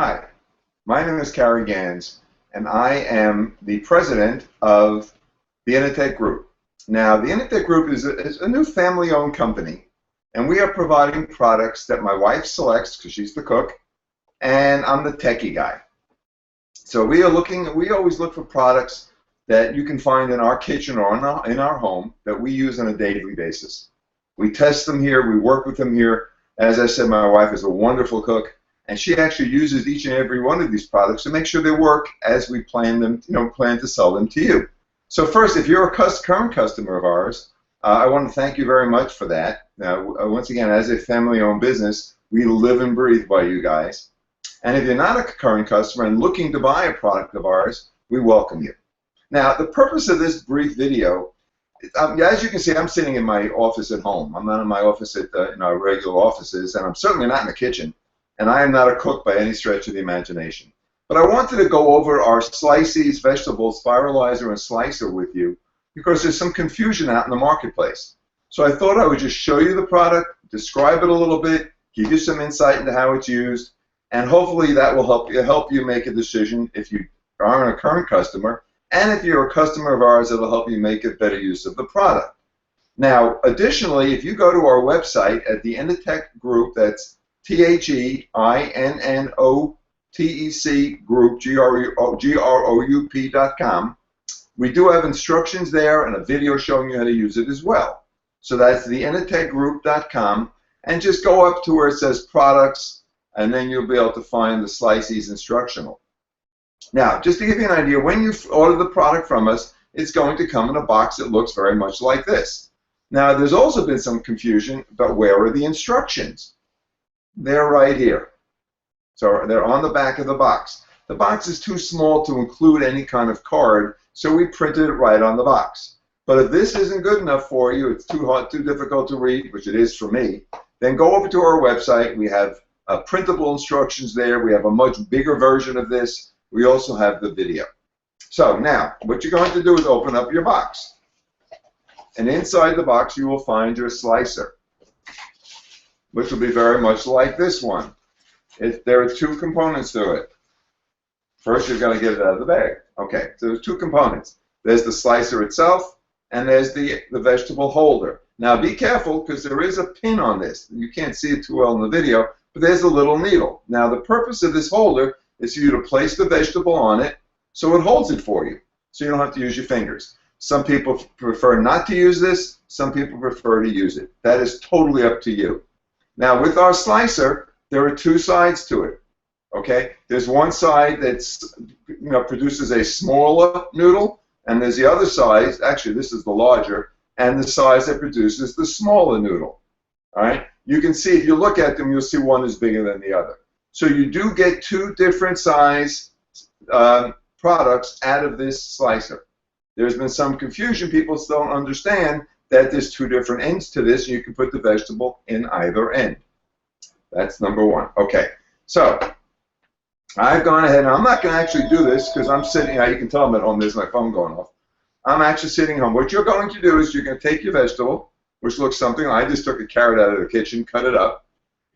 Hi, my name is Carrie Gans, and I am the president of the Initech Group. Now, the Initech Group is a new family-owned company, and we are providing products that my wife selects because she's the cook, and I'm the techie guy. So we always look for products that you can find in our kitchen or in our home that we use on a daily basis. We test them here, we work with them here. As I said, my wife is a wonderful cook, and she actually uses each and every one of these products to make sure they work as we plan to sell them to you. So first, if you're a current customer of ours, I want to thank you very much for that. Now, once again, as a family-owned business, we live and breathe by you guys. And if you're not a current customer and looking to buy a product of ours, we welcome you. Now, the purpose of this brief video, as you can see, I'm sitting in my office at home. I'm not in my office in our regular offices, and I'm certainly not in the kitchen. And I am not a cook by any stretch of the imagination. But I wanted to go over our Sliceeze vegetable spiralizer and slicer with you because there's some confusion out in the marketplace. So I thought I would just show you the product, describe it a little bit, give you some insight into how it's used, and hopefully that will help you make a decision if you aren't a current customer, and if you're a customer of ours, it'll help you make a better use of the product. Now, additionally, if you go to our website at the Initech Group, that's THEINNOTEC Group, GROUP.com. We do have instructions there and a video showing you how to use it as well. So that's the TheInitechGroup.com, and just go up to where it says products, and then you'll be able to find the Sliceeze instructional. Now, just to give you an idea, when you order the product from us, it's going to come in a box that looks very much like this. Now, there's also been some confusion about where are the instructions. They're right here. So they're on the back of the box. The box is too small to include any kind of card, so we printed it right on the box. But if this isn't good enough for you, it's too hard, too difficult to read, which it is for me, then go over to our website. We have printable instructions there. We have a much bigger version of this. We also have the video. So now, what you're going to do is open up your box. And inside the box, you will find your slicer, which will be very much like this one. There are two components to it. First, you're going to get it out of the bag. Okay, so there's two components. There's the slicer itself, and there's the vegetable holder. Now, be careful, because there is a pin on this. You can't see it too well in the video, but there's a little needle. Now, the purpose of this holder is for you to place the vegetable on it so it holds it for you, so you don't have to use your fingers. Some people prefer not to use this. Some people prefer to use it. That is totally up to you. Now, with our slicer, there are two sides to it. Okay, there's one side that's produces a smaller noodle, and there's the other side. Actually, this is the larger, and the size that produces the smaller noodle. All right, you can see if you look at them, you'll see one is bigger than the other. So you do get two different size products out of this slicer. There's been some confusion. People still don't understand that there's two different ends to this, and you can put the vegetable in either end. That's number one. Okay, so I've gone ahead, and I'm not going to actually do this because I'm sitting, you can tell I'm at home, there's my phone going off. I'm actually sitting home. What you're going to do is you're going to take your vegetable, which looks something, I just took a carrot out of the kitchen, cut it up.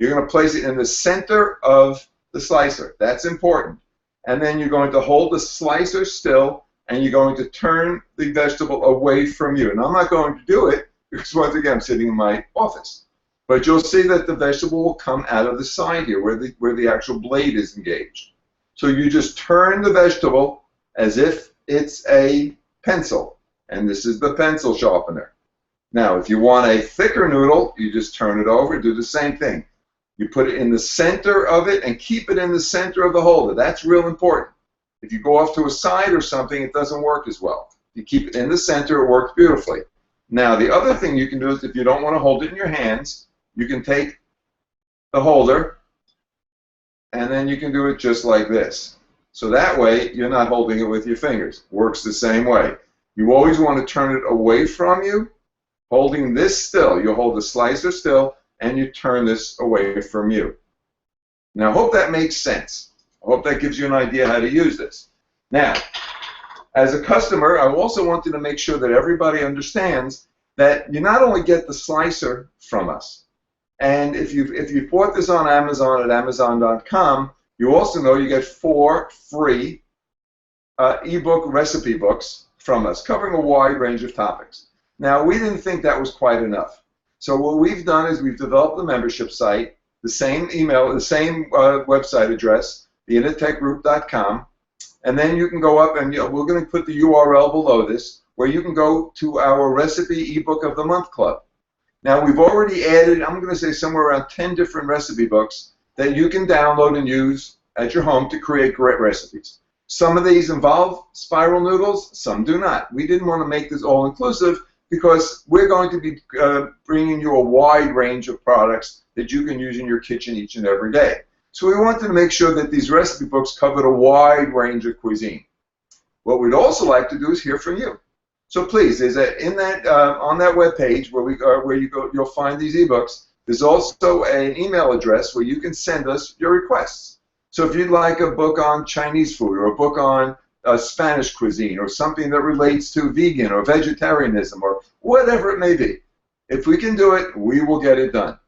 You're going to place it in the center of the slicer. That's important. And then you're going to hold the slicer still, and you're going to turn the vegetable away from you. And I'm not going to do it because, once again, I'm sitting in my office. But you'll see that the vegetable will come out of the side here where the actual blade is engaged. So you just turn the vegetable as if it's a pencil. And this is the pencil sharpener. Now, if you want a thicker noodle, you just turn it over, do the same thing. You put it in the center of it and keep it in the center of the holder. That's real important. If you go off to a side or something, it doesn't work as well. If you keep it in the center, it works beautifully. Now, the other thing you can do is if you don't want to hold it in your hands, you can take the holder and then you can do it just like this. So that way, you're not holding it with your fingers. Works the same way. You always want to turn it away from you, holding this still. You'll hold the slicer still, and you turn this away from you. Now, I hope that makes sense. I hope that gives you an idea how to use this. Now, as a customer, I also wanted to make sure that everybody understands that you not only get the slicer from us, and if you bought this on Amazon at Amazon.com, You also know you get 4 free ebook recipe books from us, covering a wide range of topics. Now, we didn't think that was quite enough. So what we've done is we've developed the membership site, the same email, the same website address, theinnertechgroup.com, and then you can go up and we're going to put the URL below this where you can go to our recipe ebook of the month club. Now, we've already added, I'm going to say somewhere around 10 different recipe books that you can download and use at your home to create great recipes. Some of these involve spiral noodles, some do not. We didn't want to make this all-inclusive because we're going to be bringing you a wide range of products that you can use in your kitchen each and every day. So we wanted to make sure that these recipe books covered a wide range of cuisine. What we'd also like to do is hear from you. So please, on that web page where you go, you'll find these ebooks. There's also an email address where you can send us your requests. So if you'd like a book on Chinese food or a book on Spanish cuisine or something that relates to vegan or vegetarianism or whatever it may be, if we can do it, we will get it done.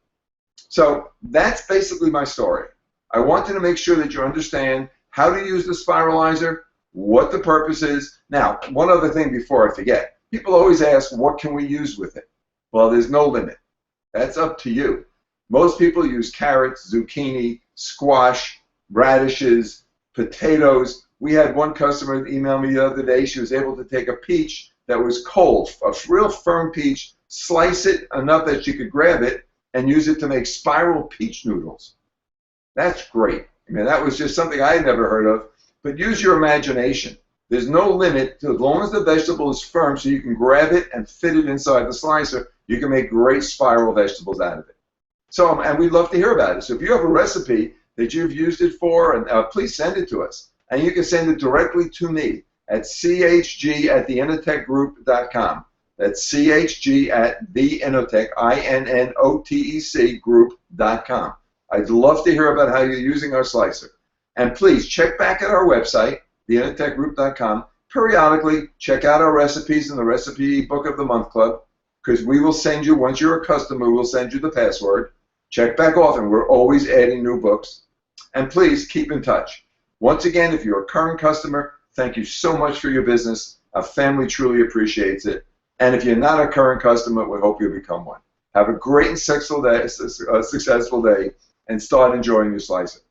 So that's basically my story. I wanted to make sure that you understand how to use the Spiralizer, what the purpose is. Now, one other thing before I forget. People always ask, what can we use with it? Well, there's no limit. That's up to you. Most people use carrots, zucchini, squash, radishes, potatoes. We had one customer email me the other day. She was able to take a peach that was cold, a real firm peach, slice it enough that she could grab it and use it to make spiral peach noodles. That's great. I mean, that was just something I had never heard of. But use your imagination. There's no limit to, as long as the vegetable is firm so you can grab it and fit it inside the slicer, you can make great spiral vegetables out of it. So, and we'd love to hear about it. So if you have a recipe that you've used it for, and please send it to us. And you can send it directly to me at chg@theinnertechgroup.com. That's chg@theinnertech, INNOTEC group.com. I'd love to hear about how you're using our slicer. And please check back at our website, theinnertechgroup.com. Periodically, check out our recipes in the Recipe Book of the Month Club, because we will send you, once you're a customer, we'll send you the password. Check back often. We're always adding new books. And please keep in touch. Once again, if you're a current customer, thank you so much for your business. Our family truly appreciates it. And if you're not a current customer, we hope you'll become one. Have a great and successful day, and start enjoying your slicer.